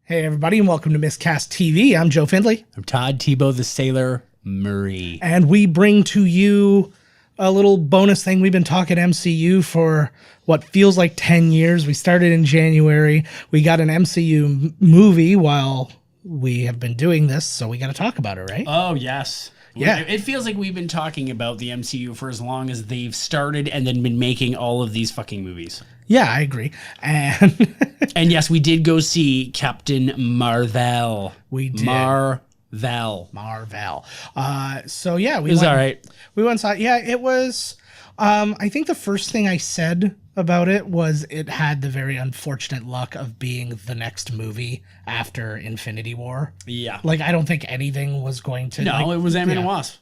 Hey, everybody, and welcome to Miscast TV. I'm Joe Findlay. I'm Todd Tebow the Sailor Murray. And we bring to you a little bonus thing. We've been talking MCU for what feels like 10 years. We started in January. We got an MCU movie while we have been doing this, so we got to talk about it, right? Oh, yes. Yeah. It feels like we've been talking about the MCU for as long as they've started and then been making all of these fucking movies. Yeah, I agree. And and yes, we did go see Captain Marvel. We did. Marvel. So yeah, It was all right. We went and saw it. Yeah, it was. I think the first thing I said about it was it had the very unfortunate luck of being the next movie after Infinity War. Yeah. Like, I don't think anything was going to. No, it was Ant-Man and Wasp.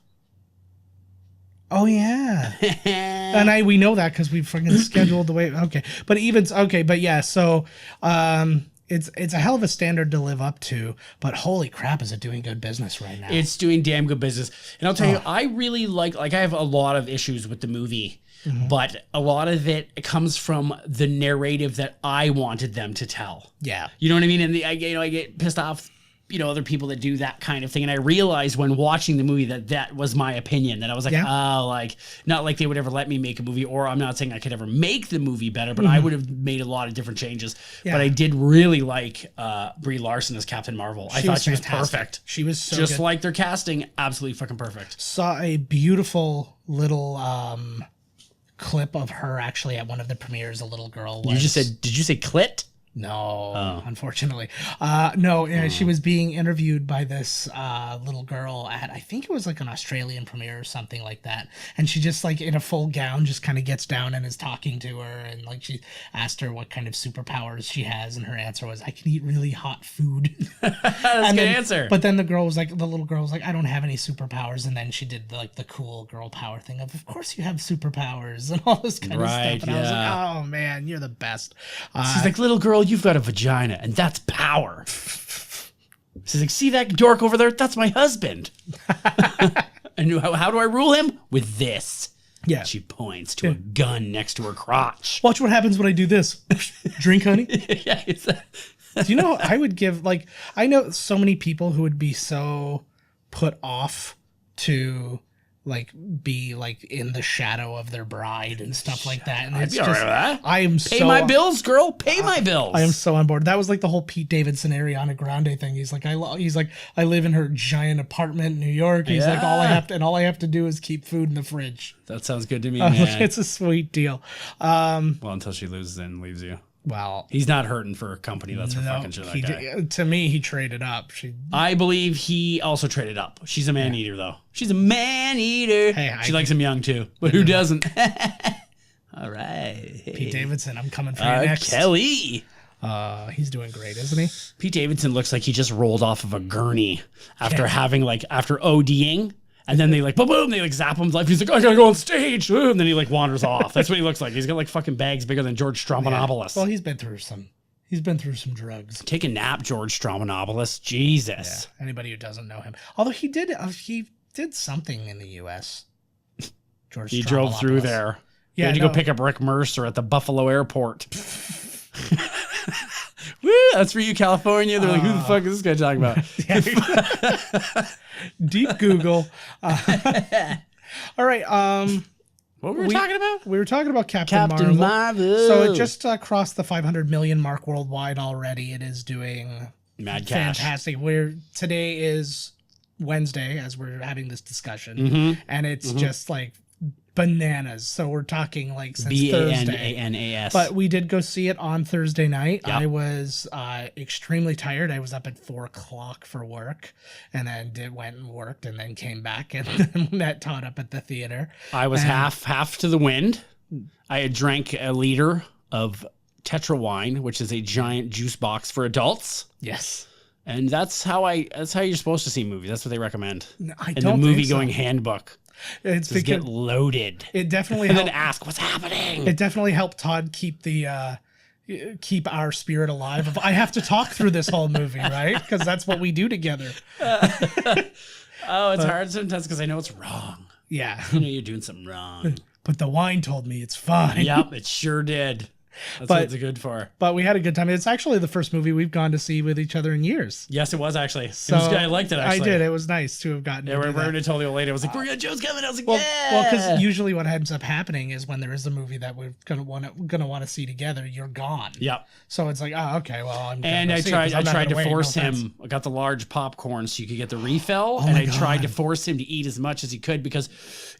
Oh yeah, and we know that because we freaking scheduled the way. Okay, but yeah. So it's a hell of a standard to live up to. But holy crap, is it doing good business right now? It's doing damn good business, and I'll tell you, I really like I have a lot of issues with the movie. Mm-hmm. But a lot of it comes from the narrative that I wanted them to tell. Yeah, you know what I mean. And I get pissed off, other people that do that kind of thing. And I realized when watching the movie that was my opinion. That I was like, not like they would ever let me make a movie, or I'm not saying I could ever make the movie better, but I would have made a lot of different changes. Yeah. But I did really like Brie Larson as Captain Marvel. I thought she was perfect. She was so just good. Like their casting, absolutely fucking perfect. Saw a beautiful little clip of her actually at one of the premieres. A little girl was. You just said, did you say clit? No, unfortunately. She was being interviewed by this little girl at, I think it was like an Australian premiere or something like that. And she just like in a full gown just kind of gets down and is talking to her. And like she asked her what kind of superpowers she has. And her answer was, I can eat really hot food. That's a good answer. But then the little girl was like, I don't have any superpowers. And then she did the cool girl power thing of course you have superpowers and all this kind of stuff. And I was like, oh man, you're the best. She's like, little girl, you've got a vagina, and that's power. She's like, see that dork over there? That's my husband. And how do I rule him? With this. Yeah. She points to a gun next to her crotch. Watch what happens when I do this. Drink, honey. Yeah. Do you know, I would give, I know so many people who would be so put off to be in the shadow of their bride and stuff like that. And I'd be all right with that. I am Pay my bills, girl. Pay my bills. I am so on board. That was like the whole Pete Davidson Ariana Grande thing. He's like, I live in her giant apartment in New York. He's like, all I have to do is keep food in the fridge. That sounds good to me, man. It's a sweet deal. Well, until she loses and leaves you. Well, he's not hurting for a company. That's for fucking sure. That guy. To me, he traded up. I believe he also traded up. She's a man eater, though. She's a man eater. Hey, she likes him young too, but who doesn't? All right, Pete Davidson, I'm coming for you next. Kelly. He's doing great, isn't he? Pete Davidson looks like he just rolled off of a gurney after after ODing. And then they boom, they zap him life. He's like, I gotta go on stage. And then he wanders off. That's what he looks like. He's got fucking bags bigger than George Stroumboulopoulos. Yeah. Well, he's been through some drugs. Take a nap, George Stroumboulopoulos. Jesus. Yeah. Anybody who doesn't know him. Although he did something in the U.S. George He drove through there. Yeah. He had to go pick up Rick Mercer at the Buffalo airport. Woo, that's for you, California. They're like, who the fuck is this guy talking about? Deep Google. All right. What were we talking about? We were talking about Captain Marvel. So it just crossed the 500 million mark worldwide already. It is doing mad cash. Fantastic. Today is Wednesday as we're having this discussion, and it's just bananas. So we're talking since Thursday. Bananas. But we did go see it on Thursday night. Yep. I was extremely tired. I was up at 4:00 for work, and then went and worked, and then came back and then met Todd up at the theater. I was half to the wind. I had drank a liter of Tetra wine, which is a giant juice box for adults. Yes. And that's how you're supposed to see movies. That's what they recommend. In the movie going handbook. It's because get loaded. It definitely and then ask what's happening. It definitely helped Todd keep our spirit alive. I have to talk through this whole movie, right? Because that's what we do together. It's hard sometimes because I know it's wrong. Yeah, you're doing something wrong. But the wine told me it's fine. Yep, it sure did. That's But- what it's good for. But we had a good time. It's actually the first movie we've gone to see with each other in years. Yes, it was actually. So I liked it, actually. I did. It was nice to have gotten Yeah, to we're do that. going to tell the old lady. I was like, we're going to Joe's coming. I was like, Well, yeah. because usually what ends up happening is when there is a movie that we're gonna want to see together, you're gone. Yep. So it's like, oh, okay, well, I'm. And gonna I see it tried 'cause I'm not to gonna wait, force no offense. him. I got the large popcorn so you could get the refill, and my I tried to God. force him to eat as much as he could because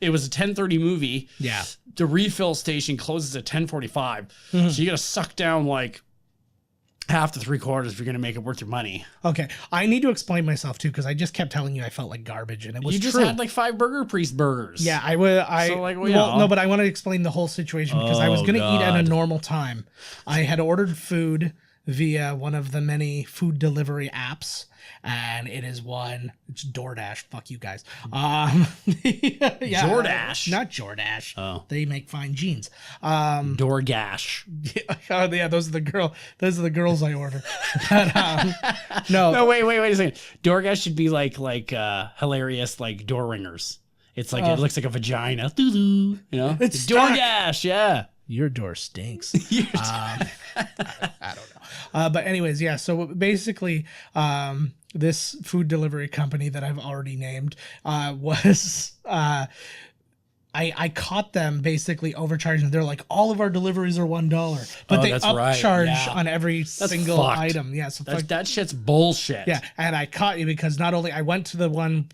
it was a 10:30 movie. Yeah. The refill station closes at 10:45, Mm-hmm. so you got to suck down like half to 3/4 if you're going to make it worth your money. Okay, I need to explain myself too because I just kept telling you I felt like garbage, and it was You just true. had like 5 Burger Priest burgers. Yeah, I would. So, like, well, you know. No, but I want to explain the whole situation because I was Oh, going to eat at a God. normal time. I had ordered food via one of the many food delivery apps, and it is one. It's DoorDash. Fuck you guys. Yeah, DoorDash? not Jordash. Oh. They make fine jeans. Doorgash. Oh yeah, those are the girls I order. But, no, No, wait a second. Doorgash should be like hilarious like door ringers. It's like it looks like a vagina. Doo-doo, you know? It's stuck. Doorgash, yeah. your door stinks. I don't know. But anyways, yeah. So basically, this food delivery company that I've already named was. I caught them basically overcharging. They're like, all of our deliveries are $1, but Oh, they that's right, upcharge yeah. on every single fucked. item. Yeah, so That shit's bullshit. yeah, and I caught you because not only I went to the one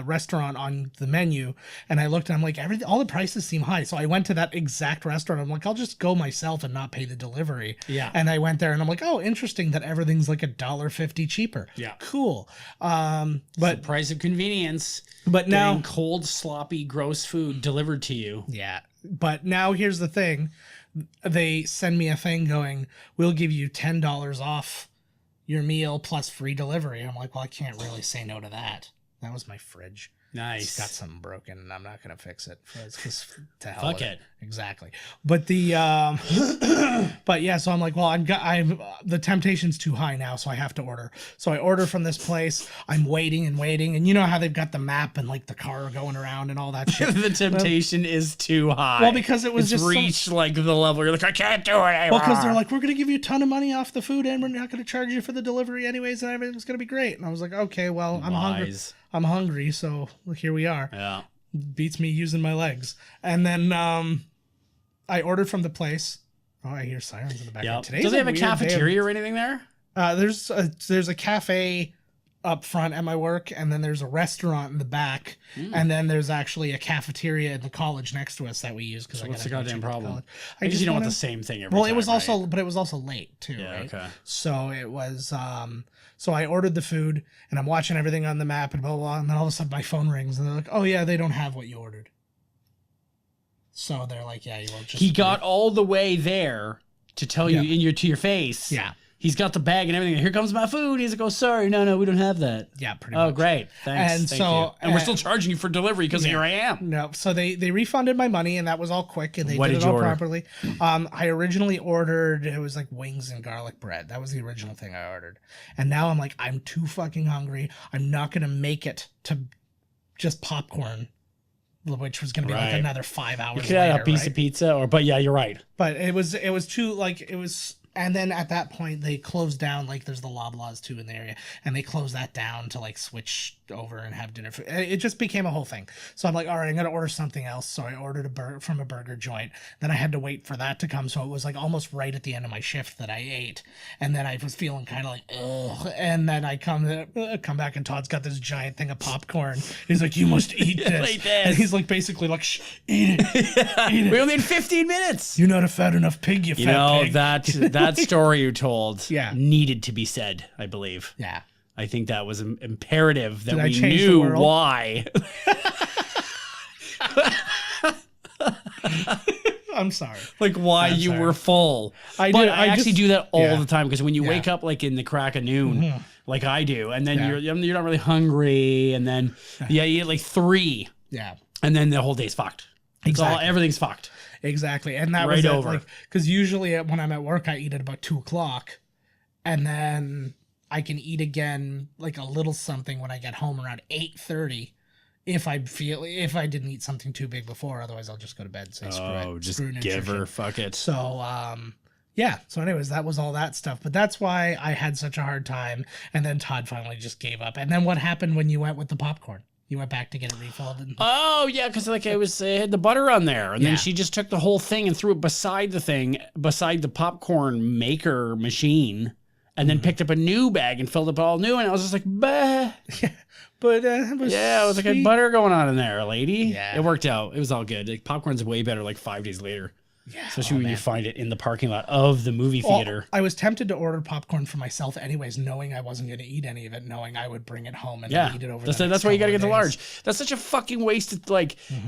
restaurant on the menu and I looked and I'm like, all the prices seem high. So I went to that exact restaurant. I'm like, I'll just go myself and not pay the delivery. Yeah. And I went there and I'm like, oh, interesting that everything's like $1.50 cheaper. Yeah. Cool. The But price of convenience. but now Getting cold, sloppy, gross food delivered to you. yeah. But now here's the thing. They send me a thing going, we'll give you $10 off your meal plus free delivery. I'm like, well, I can't really say no to that. That was my fridge. Nice. It's got something broken and I'm not going to fix it. It's just to hell Fuck with it. Exactly. But the but yeah, so I'm like, well, the temptation's too high now, so I have to order. So I order from this place. I'm waiting and you know how they've got the map and like the car going around and all that shit. The temptation is too high. Well, because it was it's just some- reached like the level you're like, I can't do it anymore. Well, because they're like, we're going to give you a ton of money off the food and we're not going to charge you for the delivery anyways, and everything's going to be great. And I was like, okay, well, Lies. I'm hungry, so here we are. Yeah. Beats me using my legs. And then I ordered from the place. Oh, I hear sirens in the background. Yep. Today's Does it have a weird day of- cafeteria or anything there? There's a cafe up front at my work, and then there's a restaurant in the back, and then there's actually a cafeteria in the college next to us that we use because What's the goddamn problem? I I just you don't want wanna- the same thing every Well, time. it was right? also, but it was also late too, Yeah, right? okay. So it was, so I ordered the food, and I'm watching everything on the map, and blah, blah, blah, and then all of a sudden my phone rings, and they're like, oh yeah, they don't have what you ordered. So they're like, yeah, you won't just... He got all the way there to tell you to your face. Yeah. He's got the bag and everything. Here comes my food. He's like, oh, sorry. No, we don't have that. Yeah, pretty Oh, much. great. Thanks. And Thank so- you. And we're still charging you for delivery because here I am. No, so they refunded my money, and that was all quick, and they What did did it you all order? properly. I originally ordered, it was like wings and garlic bread. That was the original thing I ordered. And now I'm like, I'm too fucking hungry. I'm not going to make it to just popcorn, which was going to be like Right. another 5 hours You could have later, a piece right? of pizza but yeah, you're right. But it was too, like, it was... And then at that point, they closed down, like, there's the Loblaws, too, in the area. And they closed that down to, like, switch over and have dinner. It just became a whole thing. So I'm like, all right, I'm going to order something else. So I ordered a burger from a burger joint. Then I had to wait for that to come. So it was, like, almost right at the end of my shift that I ate. And then I was feeling kind of like, ugh. And then I come back, and Todd's got this giant thing of popcorn. He's like, you must eat this. Eat this. And he's, like, basically like, shh, eat it. Eat it. We only had 15 minutes. You're not a fat enough pig, you fat pig. That story you told Yeah. needed to be said, I believe. Yeah. I think that was imperative that Did I we change the knew world? why. I'm sorry. Like why you sorry. were full. I but do- I I actually just- do that all yeah. the time because when you Yeah. wake up like in the crack of noon, like I do, and then Yeah. you're not really hungry, and then you eat like 3, Yeah. and then the whole day's fucked. It's all Exactly. everything's fucked. Exactly. And that Right was it, over. like, because usually when I'm at work, I eat at about 2:00, and then I can eat again like a little something when I get home around 8:30. If I didn't eat something too big before, otherwise I'll just go to bed and say screw it. Oh, just Screw give nutrition. her, fuck it. So, yeah. So anyways, that was all that stuff. But that's why I had such a hard time. And then Todd finally just gave up. And then what happened when you went with the popcorn? You went back to get it refilled. And Oh yeah, because like it had the butter on there, and then she just took the whole thing and threw it beside the popcorn maker machine, and then picked up a new bag and filled it all new. And I was just like, bah. Yeah, but it was like a butter going on in there, lady. Yeah. It worked out. It was all good. Like, popcorn's way better like 5 days later. Yeah, especially when you find it in the parking lot of the movie theater. I was tempted to order popcorn for myself anyways, knowing I wasn't going to eat any of it, knowing I would bring it home and eat it over that's why you got to get the large. That's such a fucking waste.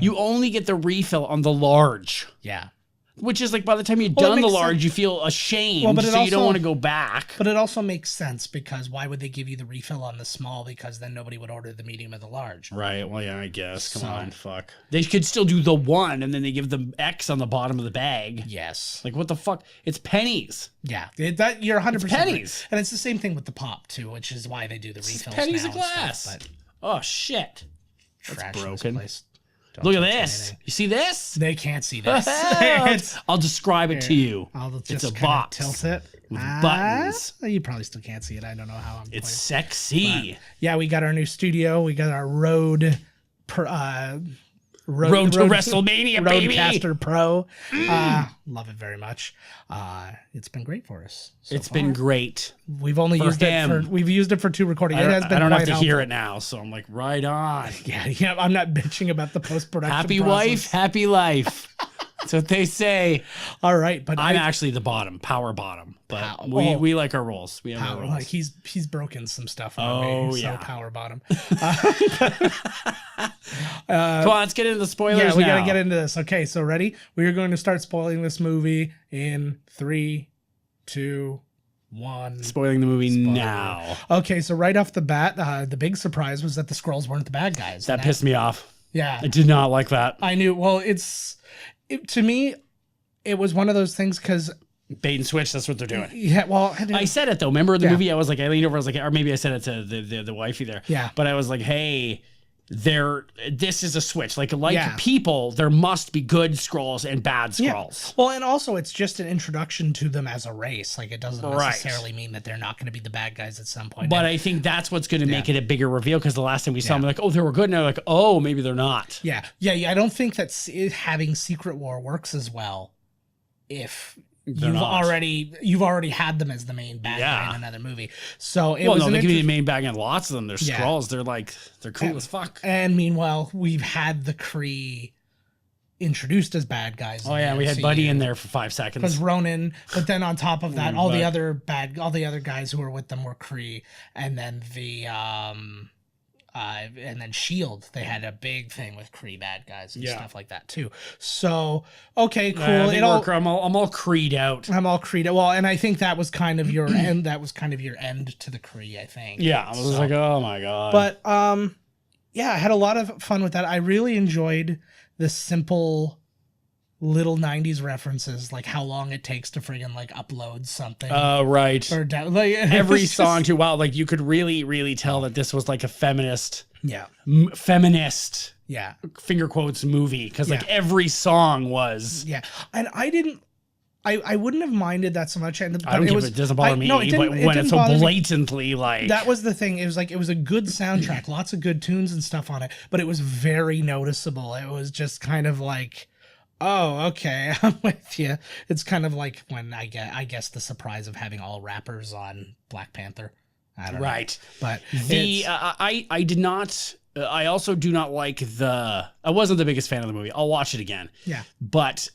You only get the refill on the large. Yeah. Which is like, by the time you've done the large, you feel ashamed, so you don't want to go back. But it also makes sense, because why would they give you the refill on the small? Because then nobody would order the medium or the large. Right. Well, yeah, I guess. Come on, fuck. They could still do the one, and then they give the X on the bottom of the bag. Yes. Like, what the fuck? It's pennies. Yeah. That you're 100% pennies. Right. And it's the same thing with the pop, too, which is why they do the refills pennies now a glass. Stuff, oh, shit. That's broken. Look at this. Anything. You see this? They can't see this. I'll describe it to you. It's a box. Tilt it. With buttons. You probably still can't see it. I don't know how I'm It's sexy. But, yeah, we got our new studio. We got our Road to WrestleMania, baby. Rodecaster Pro. Love it very much. It's been great for us. It's been great. We've only used it for 2 recordings. It has been. I don't have to hear it now, so I'm like, right on. Yeah. I'm not bitching about the post-production. Happy wife, happy life. That's what they say. All right, but I'm actually the power bottom. But we like our roles. We have our roles. Like he's broken some stuff on me. So power bottom. Come on, let's get into the spoilers. Yeah, we gotta get into this. Okay, so ready? We are going to start spoiling this movie in 3, 2, 1. Spoiling the movie now. Okay, so right off the bat, the big surprise was that the Skrulls weren't the bad guys. That pissed me off. Yeah, I did not like that. I knew. Well, to me, it was one of those things because bait and switch. That's what they're doing. Yeah. Well, I said it though. Remember the movie? I was like, I leaned over. I was like, or maybe I said it to the wifey there. Yeah. But I was like, hey, this is a switch. Like people, there must be good Skrulls and bad Skrulls. Yeah. Well, and also it's just an introduction to them as a race. Like, it doesn't necessarily mean that they're not going to be the bad guys at some point. But I think that's what's going to make it a bigger reveal, because the last time we saw them, like, oh, they were good. And they're like, oh, maybe they're not. Yeah. I don't think that having Secret War works as well if you've already had them as the main bad guy in another movie. So they can be the main bad guy in lots of them. They're Skrulls. They're cool as fuck. And meanwhile, we've had the Kree introduced as bad guys. Oh yeah, we had Buddy in there for 5 seconds. Because Ronan, but then on top of that, all the other guys who were with them were Kree, and then and then Shield, they had a big thing with Kree bad guys and stuff like that too. So okay, cool. I'm all Kreed out. I'm all Kreed out. Well, and I think that was kind of your end. That was kind of your end to the Kree, I think. Yeah, I was like, oh my god. But I had a lot of fun with that. I really enjoyed the simple little 90s references, like how long it takes to friggin' like upload something. Right. Or like every song too. Wow, like you could really tell that this was like a feminist. Yeah. Feminist. Yeah. Finger quotes movie, because like every song was. Yeah. And I wouldn't have minded that so much. And I don't give it doesn't bother me. But when it's so blatantly like that was the thing. It was like it was a good soundtrack, lots of good tunes and stuff on it, but it was very noticeable. It was just kind of like, oh, okay, I'm with you. It's kind of like when I guess the surprise of having all rappers on Black Panther. I don't know. But I did not. I also do not like I wasn't the biggest fan of the movie. I'll watch it again. Yeah, but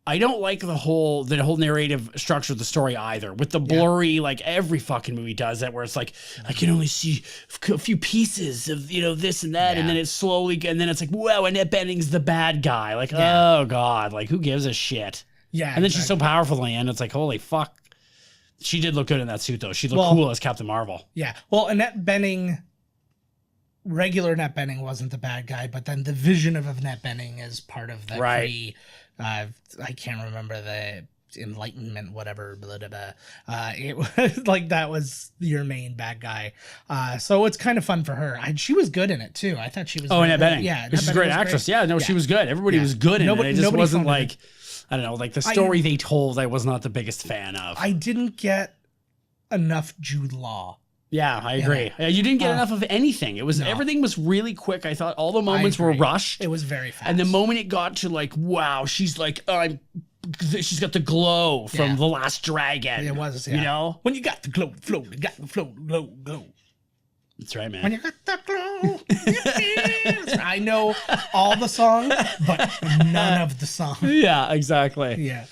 I don't like the whole narrative structure of the story either. With the blurry, like every fucking movie does that, where it's like I can only see a few pieces of this and that, and then it's slowly, and then it's like, wow, Annette Bening's the bad guy. Like, oh god, like who gives a shit? Yeah, and then she's so powerful in the end. It's like, holy fuck. She did look good in that suit though. She looked cool as Captain Marvel. Yeah. Well, regular Annette Bening wasn't the bad guy, but then the vision of Annette Bening is part of the Kree. I can't remember enlightenment, whatever, blah, blah, blah. It was like that was your main bad guy. So it's kind of fun for her. She was good in it too. I thought she was. Oh, Annette Bening. Yeah, she's a great actress. Great. Yeah, no, she was good. Everybody was good in it. It just wasn't like, I don't know, like the story they told. I was not the biggest fan of. I didn't get enough Jude Law. Yeah, I agree. You didn't get enough of anything. It was everything was really quick. I thought all the moments were rushed. It was very fast. And the moment it got to like, wow, she's like, she's got the glow from The Last Dragon. It was, you know, when you got the glow, flow, you got the flow, glow. That's right, man. When you got the glow, I know all the songs, but none of the songs. Yeah, exactly. Yeah,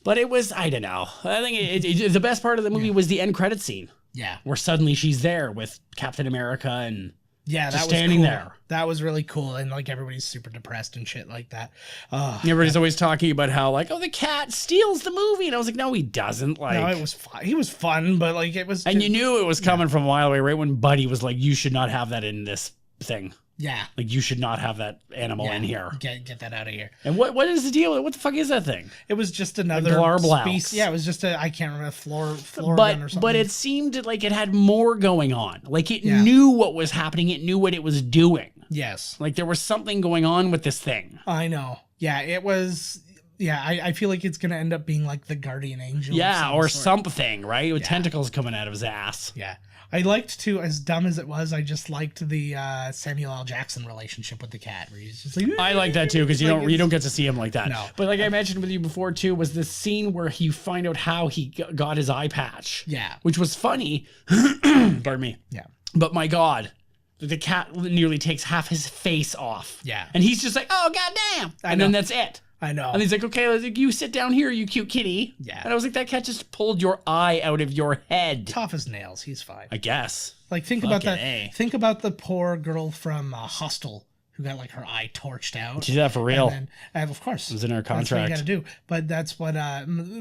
but it was, I don't know. I think the best part of the movie was the end credit scene. Yeah, where suddenly she's there with Captain America and that just was standing cool. there. That was really cool, and like everybody's super depressed and shit like that. Everybody's always talking about how like, oh, the cat steals the movie, and I was like, no, he doesn't. Like, no, it was fun. He was fun, but like it was, and you knew it was coming from a while away, right when Buddy was like, you should not have that in this thing. Yeah, like you should not have that animal in here. Get that out of here. And what is the deal? What the fuck is that thing? It was just another species. Yeah, it was just I can't remember, Floridan or something. But it seemed like it had more going on. Like it knew what was happening. It knew what it was doing. Yes. Like there was something going on with this thing. I know. Yeah, it was. Yeah, I feel like it's gonna end up being like the guardian angel. Yeah, or something, right? With tentacles coming out of his ass. Yeah. I liked too, as dumb as it was, I just liked the Samuel L. Jackson relationship with the cat, where he's just like, I like that too, because you don't get to see him like that. No. But like I mentioned with you before too, was this scene where you find out how he got his eye patch. Yeah. Which was funny. Pardon me. Yeah. But my God, the cat nearly takes half his face off. Yeah. And he's just like, oh, goddamn. And then that's it. I know. And he's like, okay, you sit down here, you cute kitty. Yeah. And I was like, that cat just pulled your eye out of your head. Tough as nails. He's fine. I guess. Like, think about that. Think about the poor girl from Hostel who got like her eye torched out. She did that for real. And of course. It was in her contract. That's what you gotta do. But that's what,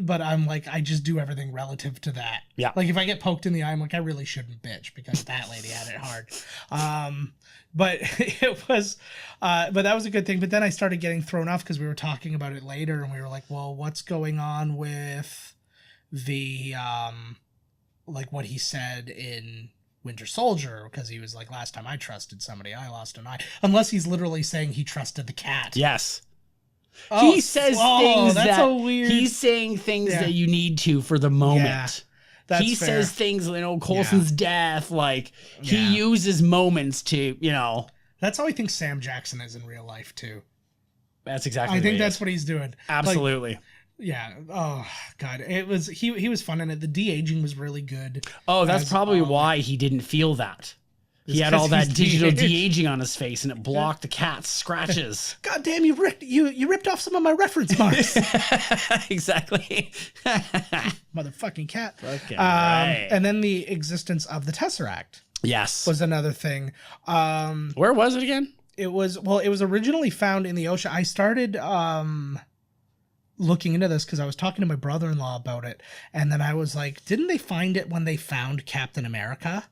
but I'm like, I just do everything relative to that. Yeah. Like, if I get poked in the eye, I'm like, I really shouldn't bitch because that lady had it hard. But it was, but that was a good thing. But then I started getting thrown off because we were talking about it later and we were like, well, what's going on with the, like what he said in Winter Soldier? Because he was like, last time I trusted somebody, I lost an eye. Unless he's literally saying he trusted the cat. Yes. Oh, he says things that's that so weird. He's saying things that you need to for the moment. Yeah. That's he fair. says things, Coulson's death, like he uses moments to, That's how I think Sam Jackson is in real life too. That's exactly. I think that's what he's doing. Absolutely. Like, yeah. Oh God, it was he was fun in it. The de-aging was really good. Oh, that's probably why he didn't feel that. He had all that digital de-aging on his face, and it blocked the cat's scratches. God damn, you ripped off some of my reference marks. Exactly. Motherfucking cat. Okay, right. And then the existence of the Tesseract. Yes. Was another thing. Where was it again? It was originally found in the ocean. I started looking into this because I was talking to my brother-in-law about it, and then I was like, didn't they find it when they found Captain America?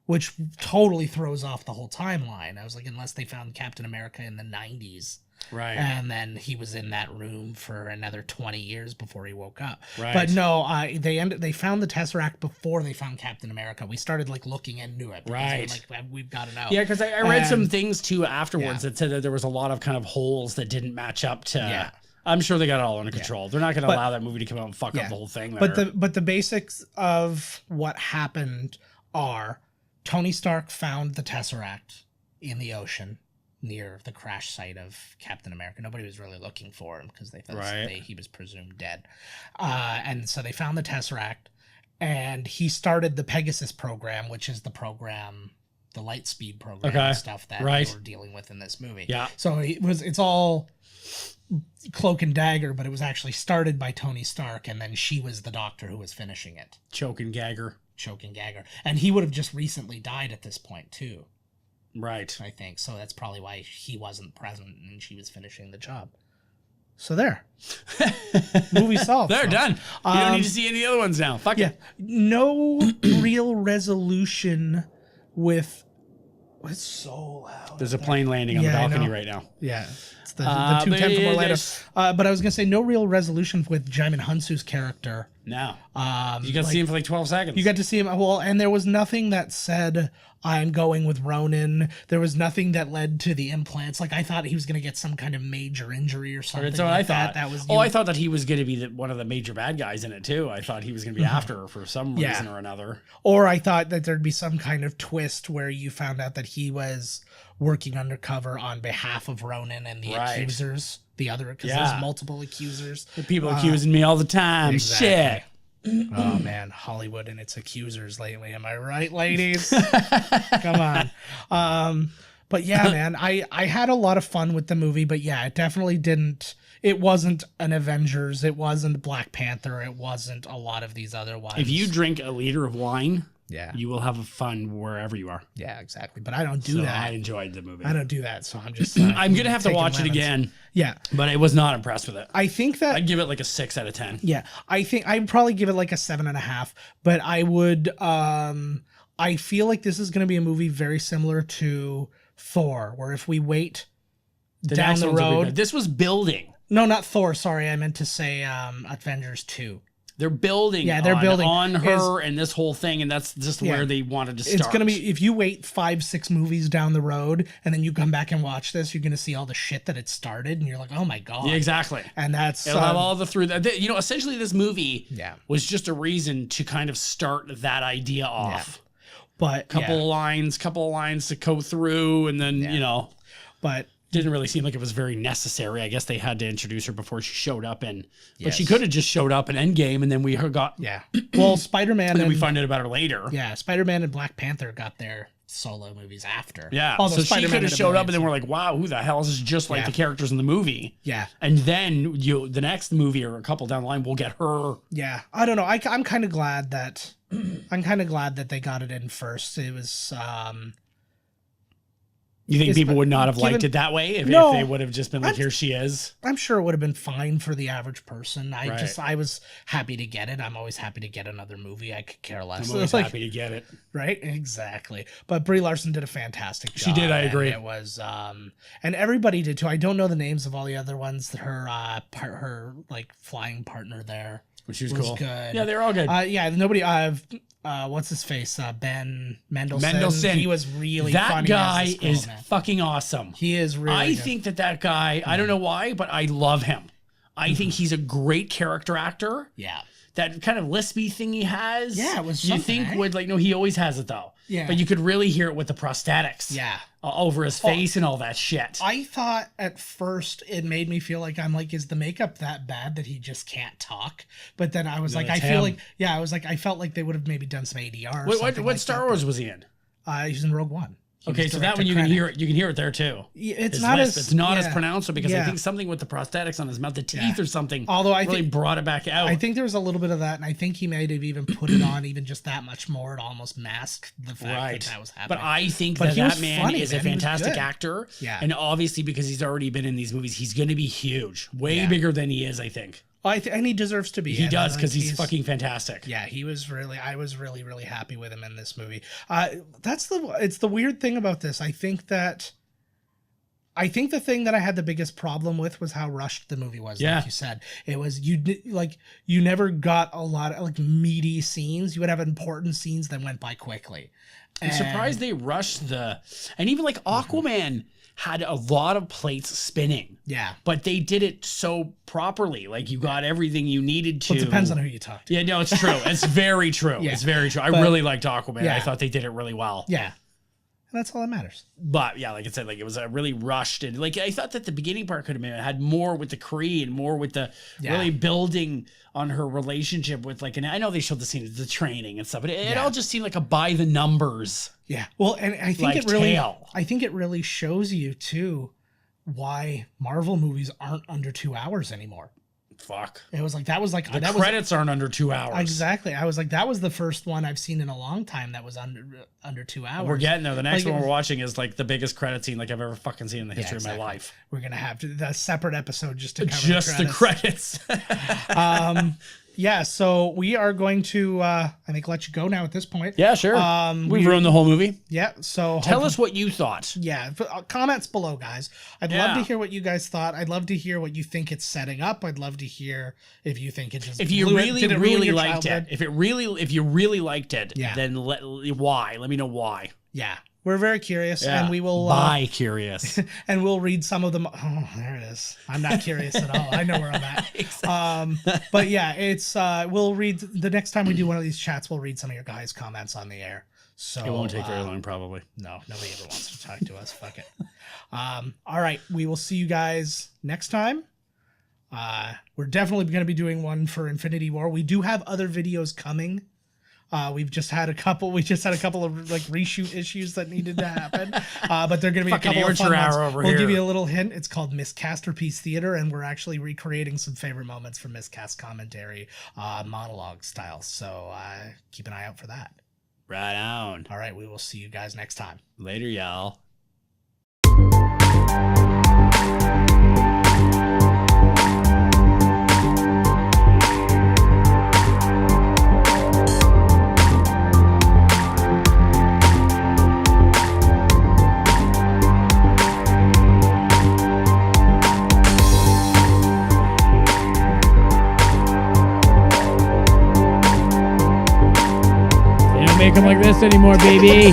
Which totally throws off the whole timeline. I was like, unless they found Captain America in the 90s. Right. And then he was in that room for another 20 years before he woke up. Right. But no, they found the Tesseract before they found Captain America. We started like looking into it. Right. Like, we've got to know. Yeah, because I read some things too afterwards that said that there was a lot of kind of holes that didn't match up to... Yeah. I'm sure they got it all under control. They're not going to allow that movie to come out and fuck up the whole thing. There. But the basics of what happened are... Tony Stark found the Tesseract in the ocean near the crash site of Captain America. Nobody was really looking for him because they thought he was presumed dead. And so they found the Tesseract, and he started the Pegasus program, which is the program, the Lightspeed program and stuff that they were dealing with in this movie. Yeah. So it's all cloak and dagger, but it was actually started by Tony Stark, and then she was the doctor who was finishing it. Choke and gagger. And he would have just recently died at this point too. Right. I think. So that's probably why he wasn't present and she was finishing the job. So there. Movie solved. They're done. You don't need to see any other ones now. Fuck it. No real resolution with It's so loud. There's a plane landing on the balcony right now. Yeah. It's the 210 from Orlando. But I was going to say, no real resolution with Jaimin Hunsu's character. No. You got to see him for like 12 seconds. You got to see him. Well, and there was nothing that said, I'm going with Ronin. There was nothing that led to the implants. Like, I thought he was going to get some kind of major injury or something. That's what I thought. That was, I thought that he was going to be one of the major bad guys in it, too. I thought he was going to be after her for some reason or another. Or I thought that there'd be some kind of twist where you found out that he was working undercover on behalf of Ronin and the accusers. The other, because there's multiple accusers. The people accusing me all the time. Exactly. Shit. Oh man, Hollywood and its accusers lately. Am I right, ladies? Come on. But yeah, man, I had a lot of fun with the movie, but yeah, it definitely didn't. It wasn't an Avengers. It wasn't Black Panther. It wasn't a lot of these other ones. If you drink a liter of wine, you will have fun wherever you are. Yeah, exactly. But I don't do that. I enjoyed the movie. I don't do that, so I'm just. I'm gonna have to watch it again. Yeah, but I was not impressed with it. I think that I'd give it like a 6 out of 10. Yeah, I think I'd probably give it like a 7.5. But I would. I feel like this is going to be a movie very similar to Thor, where if we wait down the road, this was building. No, not Thor. Sorry, I meant to say Avengers 2. They're building. Yeah, they're building on her and this whole thing, and that's just where they wanted to start. It's gonna be, if you wait 5-6 movies down the road and then you come back and watch this, you're gonna see all the shit that it started, and you're like, oh my god. Yeah, exactly. And that's it'll have all the through that. You know, essentially, this movie was just a reason to kind of start that idea off. Yeah. But couple of lines to go through, and then you know, but. Didn't really seem like it was very necessary. I guess they had to introduce her before she showed up, but she could have just showed up in Endgame, and then we got Well, Spider-Man, and then we find out about her later. Yeah, Spider-Man and Black Panther got their solo movies after. Yeah, so she could have showed up, and then we're like, wow, who the hell is this? Just like the characters in the movie. Yeah, and then the next movie or a couple down the line, we'll get her. Yeah, I don't know. I'm kind of glad that they got it in first. It was. You think people would not have liked it that way if they would have just been like, here she is? I'm sure it would have been fine for the average person. I was happy to get it. I'm always happy to get another movie. I could care less. I'm always happy to get it. Right? Exactly. But Brie Larson did a fantastic job. She did, I agree. It was, and everybody did too. I don't know the names of all the other ones. Her like flying partner there. She was cool. Good. Yeah, they were all good. Nobody, what's his face? Ben Mendelsohn. He was really funny. That guy is fucking awesome. He is really I think that guy, I don't know why, but I love him. I think he's a great character actor. Yeah. That kind of lispy thing he has. Yeah, it was you think would like, no, he always has it though. Yeah. But you could really hear it with the prosthetics. Yeah. Over his face and all that shit. I thought at first it made me feel like I'm like, is the makeup that bad that he just can't talk? But then I was like, I felt like they would have maybe done some ADR. What Star Wars was he in? He's in Rogue One. Okay, so that one you can hear it. You can hear it there too. It's not as pronounced because I think something with the prosthetics on his mouth, the teeth or something. Although I really think, brought it back out. I think there was a little bit of that, and I think he might have even put it on even just that much more to almost mask the fact that was happening. But I think that man is a fantastic actor. Yeah, and obviously because he's already been in these movies, he's going to be huge, way bigger than he is. I think. And he deserves to be. He does because he's fucking fantastic. Yeah, he was really. I was really, really happy with him in this movie. It's the weird thing about this. I think the thing that I had the biggest problem with was how rushed the movie was. Like you said, it was you never got a lot of like meaty scenes. You would have important scenes that went by quickly. I'm surprised they rushed and even like Aquaman. Had a lot of plates spinning. Yeah. But they did it so properly. Like you got everything you needed to. Well, it depends on who you talk to. Yeah, no, it's true. It's very true. It's very true. I really liked Aquaman. Yeah. I thought they did it really well. Yeah. And that's all that matters. But yeah, like I said, like it was a really rushed and like I thought that the beginning part could have been had more with the Kree and more with the really building on her relationship with like, and I know they showed the scene of the training and stuff, but it all just seemed like a by the numbers. Yeah. Well, and I think it really shows you too why Marvel movies aren't under 2 hours anymore. Fuck. It was like the credits aren't under 2 hours. Exactly. I was like, that was the first one I've seen in a long time that was under 2 hours. We're getting there. The next one we're watching is like the biggest credit scene like I've ever fucking seen in the history of my life. We're gonna have to a separate episode just to cover the credits. Yeah, so we are going to, I think, let you go now at this point. Yeah, sure. We've ruined the whole movie. Yeah, so Tell us what you thought. Yeah, comments below, guys. I'd love to hear what you guys thought. I'd love to hear what you think it's setting up. I'd love to hear if you think it just if you really liked it. If you really liked it, then why? Let me know why. Yeah. We're very curious, and we will... curious. And we'll read some of them. Oh, there it is. I'm not curious at all. I know where I'm at. Exactly. But yeah, it's... we'll read... The next time we do one of these chats, we'll read some of your guys' comments on the air. So it won't take very long, probably. No, nobody ever wants to talk to us. Fuck it. All right, we will see you guys next time. We're definitely going to be doing one for Infinity War. We do have other videos coming. We've just had a couple. We just had a couple of like reshoot issues that needed to happen, but they're going to be a couple of fun ones. We'll give you a little hint. It's called Miscast Theater, and we're actually recreating some favorite moments from Miscast commentary, monologue style. So keep an eye out for that. Right on. All right, we will see you guys next time. Later, y'all. Make them like this anymore, baby.